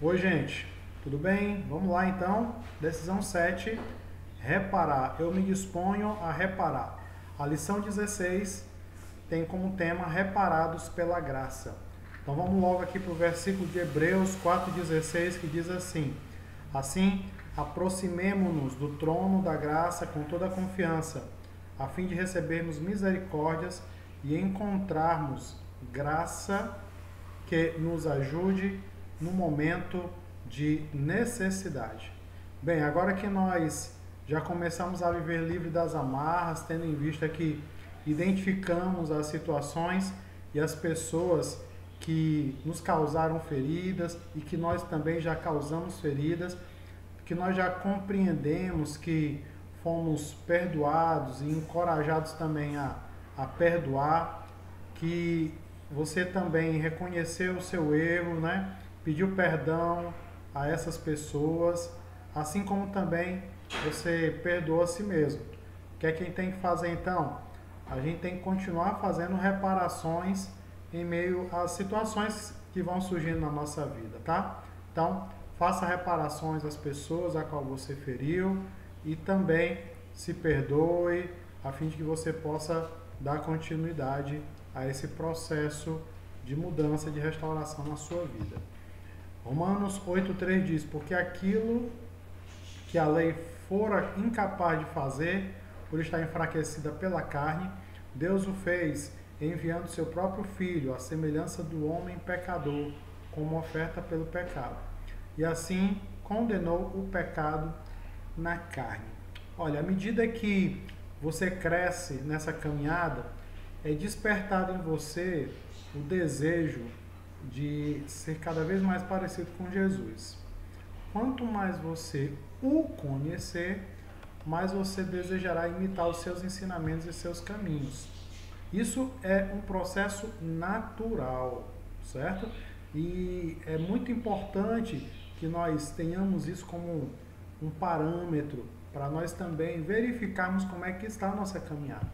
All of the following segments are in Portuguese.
Oi, gente, tudo bem? Vamos lá então. Decisão 7, reparar. Eu me disponho a reparar. A lição 16 tem como tema reparados pela graça. Então vamos logo aqui para o versículo de Hebreus 4,16 que diz assim: Assim, aproximemo-nos do trono da graça com toda a confiança, a fim de recebermos misericórdias e encontrarmos graça que nos ajude no momento de necessidade. Bem, agora que nós já começamos a viver livre das amarras, tendo em vista que identificamos as situações e as pessoas que nos causaram feridas e que nós também já causamos feridas, que nós já compreendemos que fomos perdoados e encorajados também a perdoar, que você também reconheceu o seu erro, né? Pediu perdão a essas pessoas, assim como também você perdoou a si mesmo. O que é que a gente tem que fazer então? A gente tem que continuar fazendo reparações em meio às situações que vão surgindo na nossa vida, tá? Então, faça reparações às pessoas a qual você feriu e também se perdoe, a fim de que você possa dar continuidade a esse processo de mudança, de restauração na sua vida. Romanos 8,3 diz: Porque aquilo que a lei fora incapaz de fazer, por estar enfraquecida pela carne, Deus o fez, enviando seu próprio Filho, à semelhança do homem pecador, como oferta pelo pecado. E assim condenou o pecado na carne. Olha, à medida que você cresce nessa caminhada, é despertado em você o desejo de ser cada vez mais parecido com Jesus. Quanto mais você o conhecer, mais você desejará imitar os seus ensinamentos e seus caminhos. Isso é um processo natural, certo? E é muito importante que nós tenhamos isso como um parâmetro para nós também verificarmos como é que está a nossa caminhada.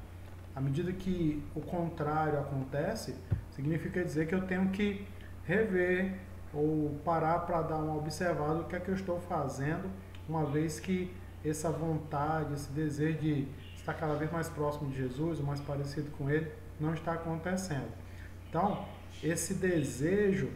À medida que o contrário acontece, significa dizer que eu tenho que rever ou parar para dar uma observada do que é que eu estou fazendo, uma vez que essa vontade, esse desejo de estar cada vez mais próximo de Jesus, mais parecido com Ele, não está acontecendo. Então, esse desejo,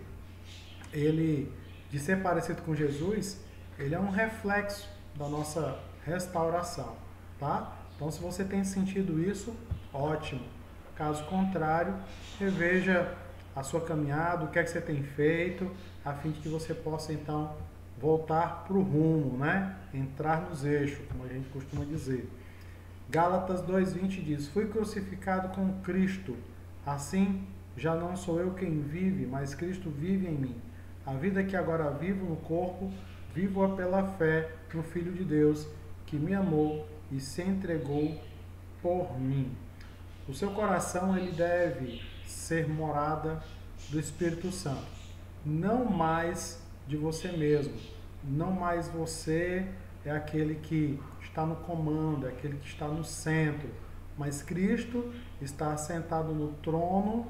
ele de ser parecido com Jesus, ele é um reflexo da nossa restauração, tá? Então, se você tem sentido isso, ótimo. Caso contrário, reveja a sua caminhada, o que é que você tem feito, a fim de que você possa então voltar para o rumo, né? Entrar nos eixos, como a gente costuma dizer. Gálatas 2,20 diz: Fui crucificado com Cristo, assim já não sou eu quem vive, mas Cristo vive em mim. A vida que agora vivo no corpo, vivo-a pela fé no Filho de Deus, que me amou e se entregou por mim. O seu coração ele deve ser morada do Espírito Santo, não mais de você mesmo, não mais você é aquele que está no comando, é aquele que está no centro, mas Cristo está sentado no trono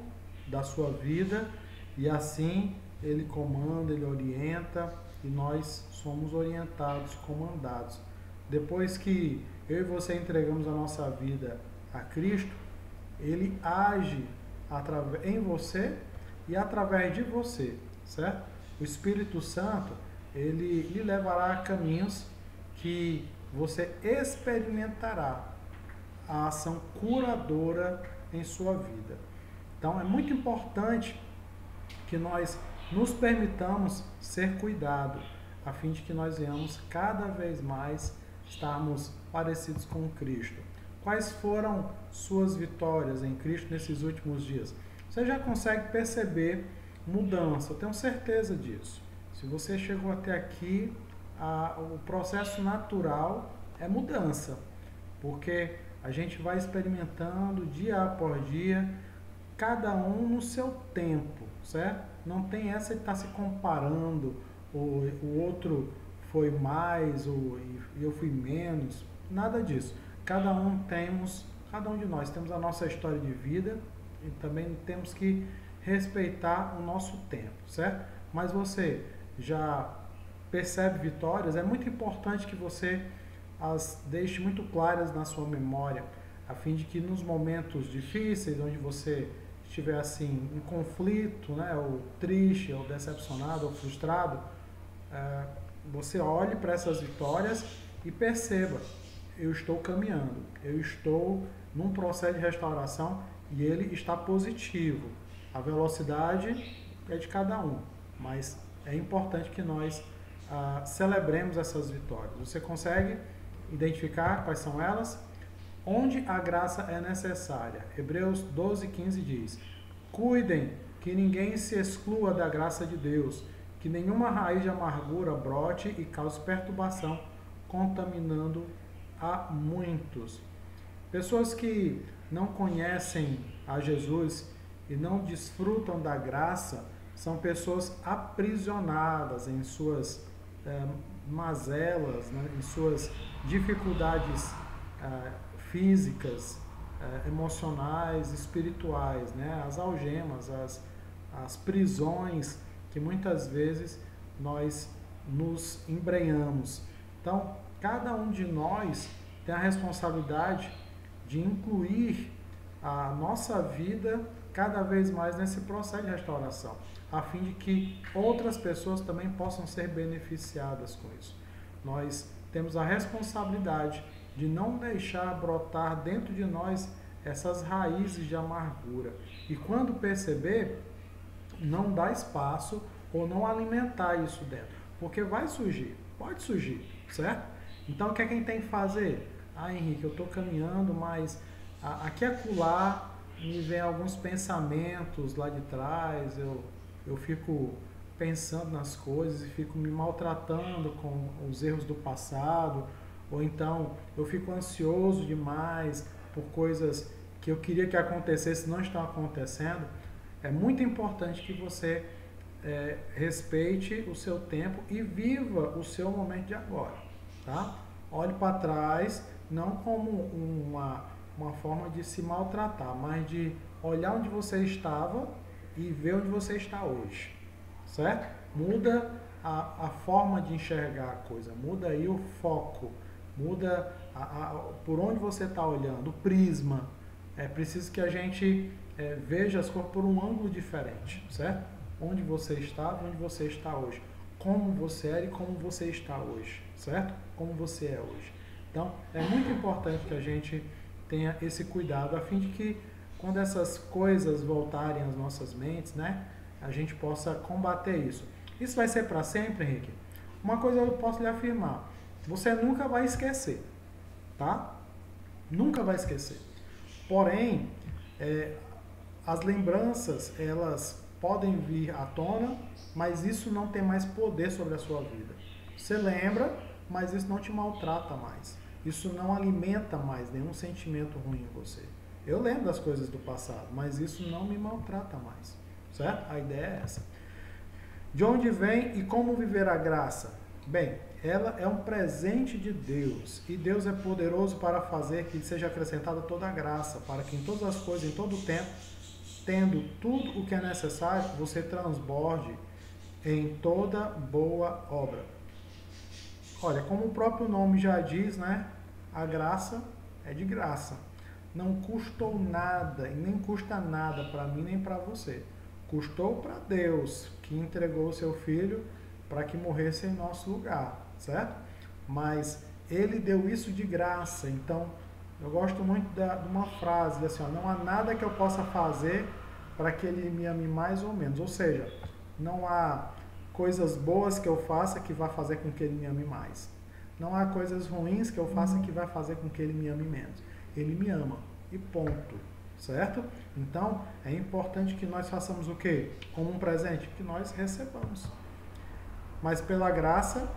da sua vida e assim ele comanda, ele orienta e nós somos orientados, comandados. Depois que eu e você entregamos a nossa vida a Cristo, ele age em você e através de você, certo? O Espírito Santo, ele lhe levará a caminhos que você experimentará a ação curadora em sua vida. Então é muito importante que nós nos permitamos ser cuidados, a fim de que nós venhamos cada vez mais estarmos parecidos com Cristo. Quais foram suas vitórias em Cristo nesses últimos dias? Você já consegue perceber mudança, eu tenho certeza disso. Se você chegou até aqui, o processo natural é mudança, porque a gente vai experimentando dia após dia, cada um no seu tempo, certo? Não tem essa de estar se comparando, o outro foi mais, ou eu fui menos, nada disso. Cada um de nós temos a nossa história de vida e também temos que respeitar o nosso tempo, certo? Mas você já percebe vitórias, é muito importante que você as deixe muito claras na sua memória, a fim de que nos momentos difíceis, onde você estiver assim em conflito, né, ou triste, ou decepcionado, ou frustrado, você olhe para essas vitórias e perceba: eu estou caminhando, eu estou num processo de restauração e ele está positivo. A velocidade é de cada um, mas é importante que nós celebremos essas vitórias. Você consegue identificar quais são elas? Onde a graça é necessária. Hebreus 12:15 diz: cuidem que ninguém se exclua da graça de Deus, que nenhuma raiz de amargura brote e cause perturbação, contaminando a muitos. Pessoas que não conhecem a Jesus e não desfrutam da graça são pessoas aprisionadas em suas mazelas, né, em suas dificuldades físicas, emocionais, espirituais, né, as algemas, as prisões que muitas vezes nós nos embrenhamos. Então, cada um de nós tem a responsabilidade de incluir a nossa vida cada vez mais nesse processo de restauração, a fim de que outras pessoas também possam ser beneficiadas com isso. Nós temos a responsabilidade de não deixar brotar dentro de nós essas raízes de amargura. E quando perceber, não dar espaço ou não alimentar isso dentro, porque vai surgir, pode surgir, certo? Então, o que é que a gente tem que fazer? Henrique, eu estou caminhando, mas aqui e acolá me vem alguns pensamentos lá de trás, eu fico pensando nas coisas e fico me maltratando com os erros do passado, ou então eu fico ansioso demais por coisas que eu queria que acontecessem e não estão acontecendo. É muito importante que você respeite o seu tempo e viva o seu momento de agora, tá? Olhe para trás, não como uma forma de se maltratar, mas de olhar onde você estava e ver onde você está hoje, certo? Muda a forma de enxergar a coisa, muda aí o foco, muda por onde você está olhando, o prisma. É preciso que a gente veja as coisas por um ângulo diferente, certo? Onde você estava, onde você está hoje, como você era e como você está hoje, certo? Como você é hoje. Então, é muito importante que a gente tenha esse cuidado, a fim de que, quando essas coisas voltarem às nossas mentes, né, a gente possa combater isso. Isso vai ser para sempre, Henrique? Uma coisa eu posso lhe afirmar: você nunca vai esquecer, tá? Nunca vai esquecer. Porém, as lembranças, elas podem vir à tona, mas isso não tem mais poder sobre a sua vida. Você lembra, mas isso não te maltrata mais. Isso não alimenta mais nenhum sentimento ruim em você. Eu lembro das coisas do passado, mas isso não me maltrata mais, certo? A ideia é essa. De onde vem e como viver a graça? Bem, ela é um presente de Deus, e Deus é poderoso para fazer que seja acrescentada toda a graça, para que em todas as coisas, em todo o tempo, tendo tudo o que é necessário, você transborde em toda boa obra. Olha, como o próprio nome já diz, né? A graça é de graça. Não custou nada e nem custa nada para mim nem para você. Custou para Deus, que entregou o seu Filho para que morresse em nosso lugar, certo? Mas Ele deu isso de graça. Então, eu gosto muito de uma frase assim: ó, não há nada que eu possa fazer para que Ele me ame mais ou menos. Ou seja, não há coisas boas que eu faça que vá fazer com que Ele me ame mais. Não há coisas ruins que eu faça que vai fazer com que Ele me ame menos. Ele me ama e ponto, certo? Então, é importante que nós façamos o quê? Como um presente, que nós recebamos. Mas pela graça,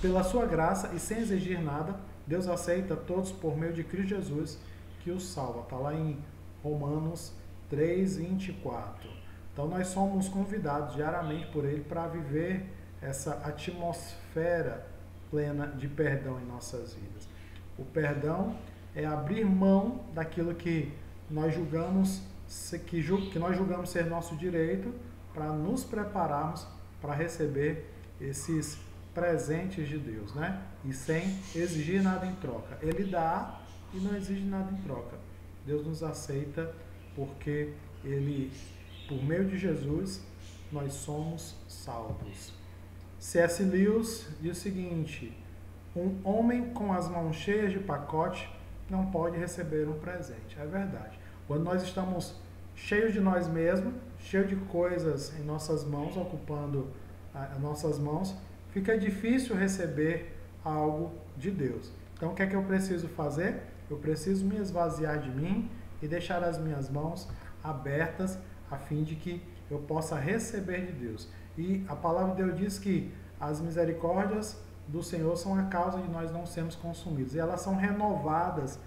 pela sua graça e sem exigir nada, Deus aceita todos por meio de Cristo Jesus, que os salva. Está lá em Romanos 3:24. Então nós somos convidados diariamente por Ele para viver essa atmosfera plena de perdão em nossas vidas. O perdão é abrir mão daquilo que nós julgamos que nós julgamos ser nosso direito, para nos prepararmos para receber esses presentes de Deus, né? E sem exigir nada em troca. Ele dá e não exige nada em troca. Deus nos aceita porque Ele, por meio de Jesus, nós somos salvos. C.S. Lewis diz o seguinte: um homem com as mãos cheias de pacote não pode receber um presente. É verdade. Quando nós estamos cheios de nós mesmos, cheios de coisas em nossas mãos, ocupando as nossas mãos, fica difícil receber algo de Deus. Então, o que é que eu preciso fazer? Eu preciso me esvaziar de mim e deixar as minhas mãos abertas a fim de que eu possa receber de Deus. E a palavra de Deus diz que as misericórdias do Senhor são a causa de nós não sermos consumidos. E elas são renovadas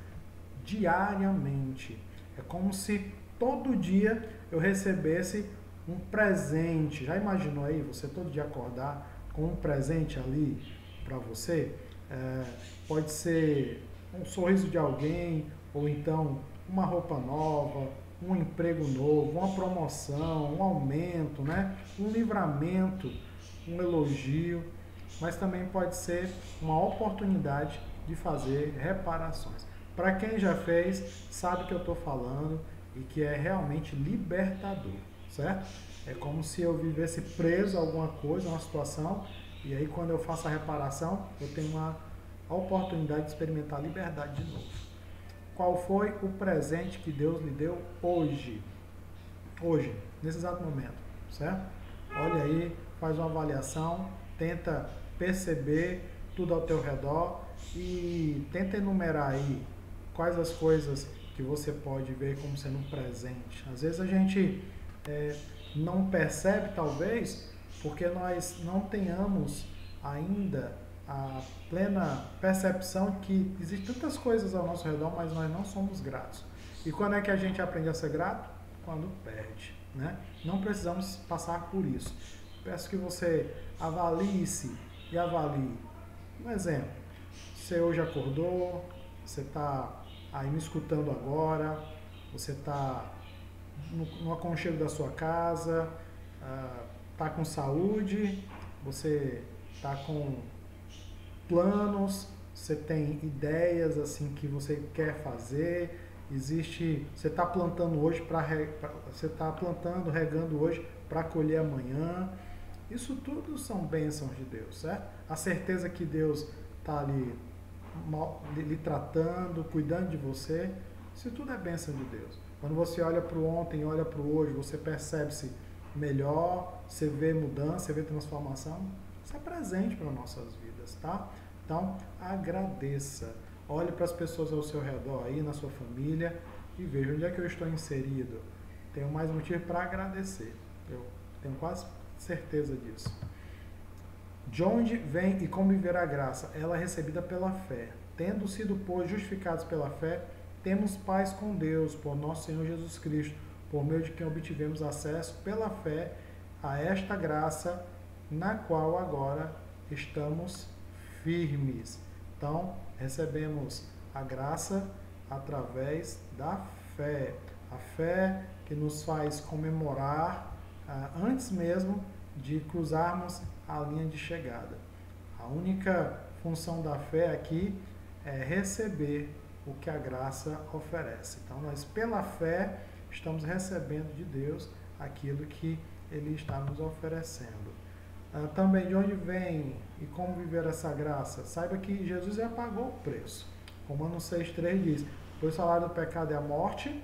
diariamente. É como se todo dia eu recebesse um presente. Já imaginou aí você todo dia acordar com um presente ali para você? Pode ser um sorriso de alguém, ou então uma roupa nova, um emprego novo, uma promoção, um aumento, né? Um livramento, um elogio, mas também pode ser uma oportunidade de fazer reparações. Para quem já fez, sabe o que eu estou falando e que é realmente libertador, certo? É como se eu vivesse preso a alguma coisa, a uma situação, e aí quando eu faço a reparação, eu tenho uma oportunidade de experimentar a liberdade de novo. Qual foi o presente que Deus lhe deu hoje? Hoje, nesse exato momento, certo? Olha aí, faz uma avaliação, tenta perceber tudo ao teu redor e tenta enumerar aí quais as coisas que você pode ver como sendo um presente. Às vezes a gente não percebe, talvez, porque nós não tenhamos ainda a plena percepção que existem tantas coisas ao nosso redor, mas nós não somos gratos. E quando é que a gente aprende a ser grato? Quando perde, né? Não precisamos passar por isso. Peço que você avalie-se e avalie. Um exemplo, você hoje acordou, você está aí me escutando agora, você está no aconchego da sua casa, está com saúde, você está com planos, você tem ideias assim que você quer fazer, você está plantando hoje você está plantando, regando hoje para colher amanhã. Isso tudo são bênçãos de Deus, certo? A certeza que Deus está ali lhe tratando, cuidando de você, isso tudo é bênção de Deus. Quando você olha para o ontem, olha para o hoje, você percebe-se melhor, você vê mudança, você vê transformação. Isso é presente para nossas vidas, tá? Então, agradeça. Olhe para as pessoas ao seu redor, aí na sua família, e veja onde é que eu estou inserido. Tenho mais motivo para agradecer. Eu tenho quase certeza disso. De onde vem e como viver a graça? Ela é recebida pela fé. Tendo sido, pois, justificados pela fé, temos paz com Deus, por nosso Senhor Jesus Cristo, por meio de quem obtivemos acesso pela fé a esta graça, na qual agora estamos firmes. Então, recebemos a graça através da fé. A fé que nos faz comemorar antes mesmo de cruzarmos a linha de chegada. A única função da fé aqui é receber o que a graça oferece. Então, nós, pela fé, estamos recebendo de Deus aquilo que Ele está nos oferecendo. Também, de onde vem e como viver essa graça? Saiba que Jesus já pagou o preço. Romanos 6,3 diz: pois o salário do pecado é a morte,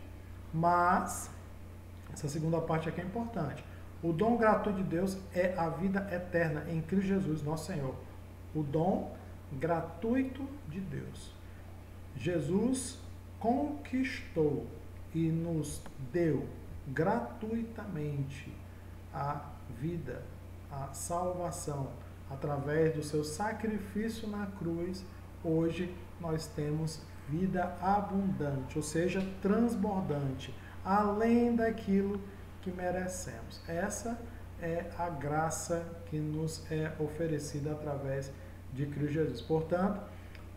mas, essa segunda parte aqui é importante, o dom gratuito de Deus é a vida eterna em Cristo Jesus, nosso Senhor. O dom gratuito de Deus. Jesus conquistou e nos deu gratuitamente a vida, a salvação, através do seu sacrifício na cruz. Hoje nós temos vida abundante, ou seja, transbordante, além daquilo que merecemos. Essa é a graça que nos é oferecida através de Cristo Jesus. Portanto,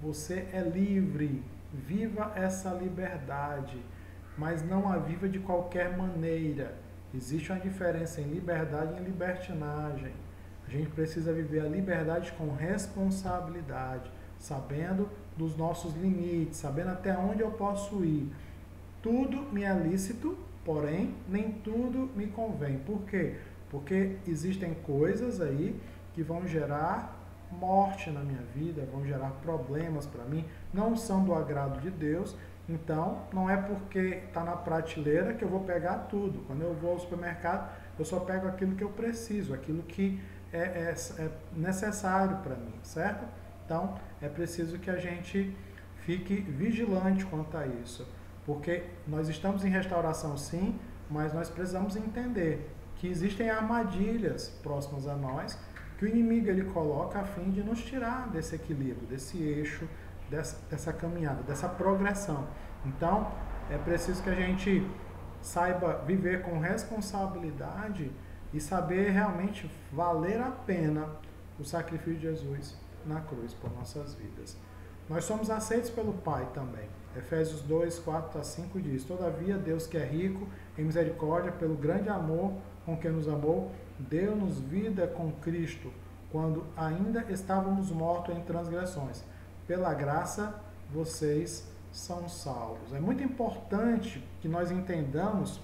você é livre, viva essa liberdade, mas não a viva de qualquer maneira. Existe uma diferença em liberdade e em libertinagem. A gente precisa viver a liberdade com responsabilidade, sabendo dos nossos limites, sabendo até onde eu posso ir. Tudo me é lícito, porém, nem tudo me convém. Por quê? Porque existem coisas aí que vão gerar morte na minha vida, vão gerar problemas para mim, não são do agrado de Deus. Então, não é porque está na prateleira que eu vou pegar tudo. Quando eu vou ao supermercado, eu só pego aquilo que eu preciso, aquilo que é necessário para mim, certo? Então, é preciso que a gente fique vigilante quanto a isso, porque nós estamos em restauração sim, mas nós precisamos entender que existem armadilhas próximas a nós, que o inimigo ele coloca a fim de nos tirar desse equilíbrio, desse eixo, dessa caminhada, dessa progressão. Então, é preciso que a gente saiba viver com responsabilidade e saber realmente valer a pena o sacrifício de Jesus na cruz por nossas vidas. Nós somos aceitos pelo Pai também. Efésios 2, 4 a 5 diz: Todavia, Deus que é rico em misericórdia, pelo grande amor com que nos amou, deu-nos vida com Cristo, quando ainda estávamos mortos em transgressões. Pela graça, vocês são salvos. É muito importante que nós entendamos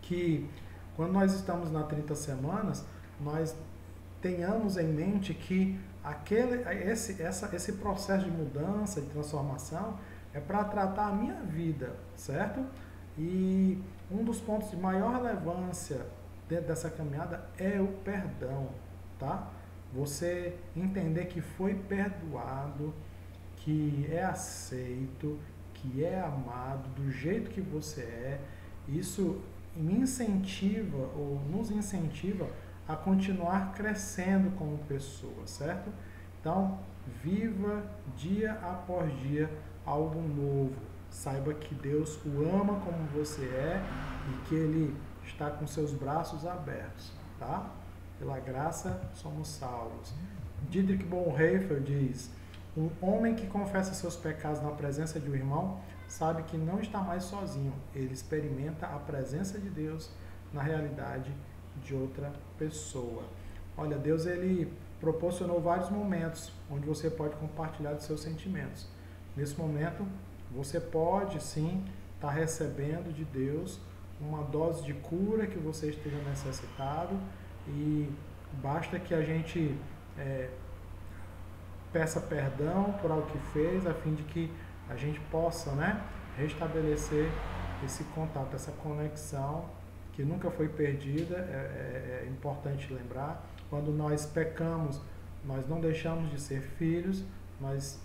que, quando nós estamos nas 30 semanas, nós tenhamos em mente que esse processo de mudança, de transformação, é para tratar a minha vida, certo? E um dos pontos de maior relevância dentro dessa caminhada é o perdão, tá? Você entender que foi perdoado, que é aceito, que é amado do jeito que você é, isso me incentiva ou nos incentiva a continuar crescendo como pessoa, certo? Então, viva dia após dia algo novo. Saiba que Deus o ama como você é e que Ele está com seus braços abertos, tá? Pela graça somos salvos. Dietrich Bonhoeffer diz: um homem que confessa seus pecados na presença de um irmão sabe que não está mais sozinho. Ele experimenta a presença de Deus na realidade de outra pessoa. Olha, Deus ele proporcionou vários momentos onde você pode compartilhar dos seus sentimentos. Nesse momento, você pode sim estar recebendo de Deus uma dose de cura que você esteja necessitado, e basta que a gente peça perdão por algo que fez, a fim de que a gente possa, restabelecer esse contato, essa conexão que nunca foi perdida. É importante lembrar, quando nós pecamos, nós não deixamos de ser filhos, nós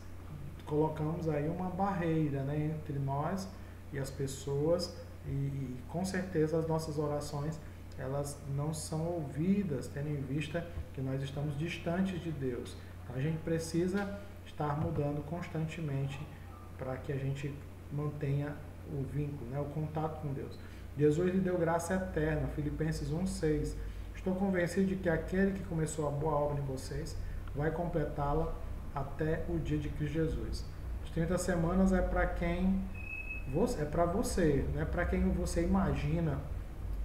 colocamos aí uma barreira, entre nós e as pessoas, e com certeza as nossas orações elas não são ouvidas, tendo em vista que nós estamos distantes de Deus. Então, a gente precisa estar mudando constantemente para que a gente mantenha o vínculo, o contato com Deus. Jesus lhe deu graça eterna, Filipenses 1,6. Estou convencido de que aquele que começou a boa obra em vocês vai completá-la até o dia de Cristo Jesus. As 30 semanas é para quem é para você, não é para quem você imagina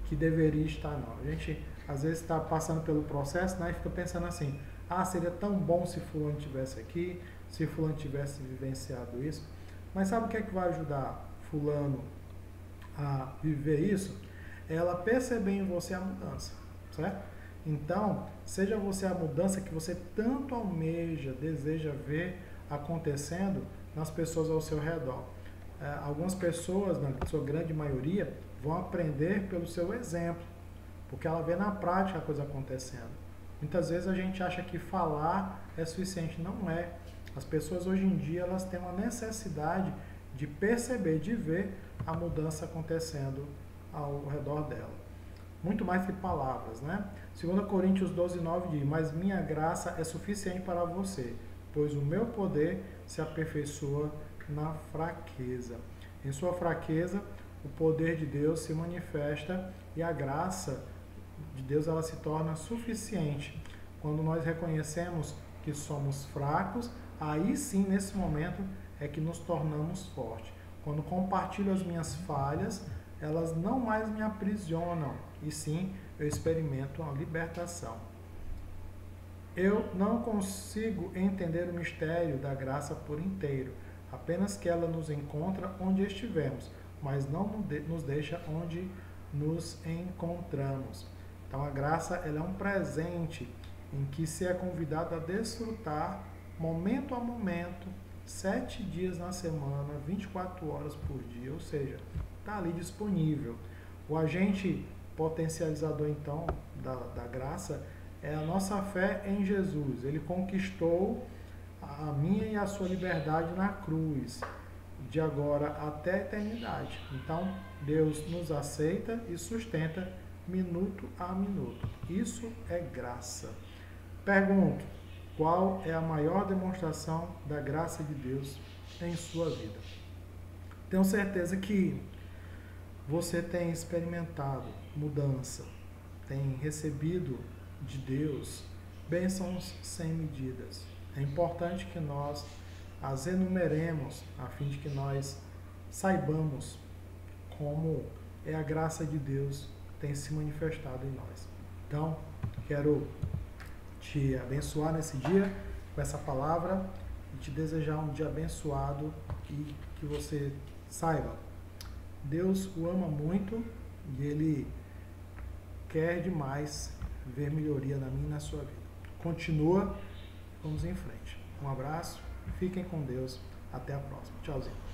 que deveria estar, não. A gente às vezes está passando pelo processo, e fica pensando assim: seria tão bom se fulano estivesse aqui, se fulano tivesse vivenciado isso. Mas sabe o que é que vai ajudar fulano a viver isso? Ela perceber em você a mudança, certo? Então, seja você a mudança que você tanto almeja, deseja ver acontecendo nas pessoas ao seu redor. Algumas pessoas, na sua grande maioria, vão aprender pelo seu exemplo, porque ela vê na prática a coisa acontecendo. Muitas vezes a gente acha que falar é suficiente, não é. As pessoas hoje em dia elas têm uma necessidade de perceber, de ver a mudança acontecendo ao redor dela. Muito mais que palavras, 2 Coríntios 12:9 diz: mas minha graça é suficiente para você, pois o meu poder se aperfeiçoa na fraqueza. Em sua fraqueza, o poder de Deus se manifesta, e a graça de Deus ela se torna suficiente. Quando nós reconhecemos que somos fracos, aí sim, nesse momento, é que nos tornamos fortes. Quando compartilho as minhas falhas, elas não mais me aprisionam, e sim eu experimento uma libertação. Eu não consigo entender o mistério da graça por inteiro, apenas que ela nos encontra onde estivermos, mas não nos deixa onde nos encontramos. Então a graça ela é um presente em que se é convidado a desfrutar momento a momento, 7 dias na semana, 24 horas por dia, ou seja, está ali disponível. O agente potencializador então da graça é a nossa fé em Jesus. Ele conquistou a minha e a sua liberdade na cruz, de agora até a eternidade. Então, Deus nos aceita e sustenta minuto a minuto. Isso é graça. Pergunto, qual é a maior demonstração da graça de Deus em sua vida? Tenho certeza que você tem experimentado mudança, tem recebido de Deus bênçãos sem medidas. É importante que nós as enumeremos a fim de que nós saibamos como é a graça de Deus que tem se manifestado em nós. Então, quero te abençoar nesse dia com essa palavra e te desejar um dia abençoado e que você saiba, Deus o ama muito e Ele quer demais ver melhoria na minha e na sua vida. Continua, vamos em frente. Um abraço, fiquem com Deus, até a próxima. Tchauzinho.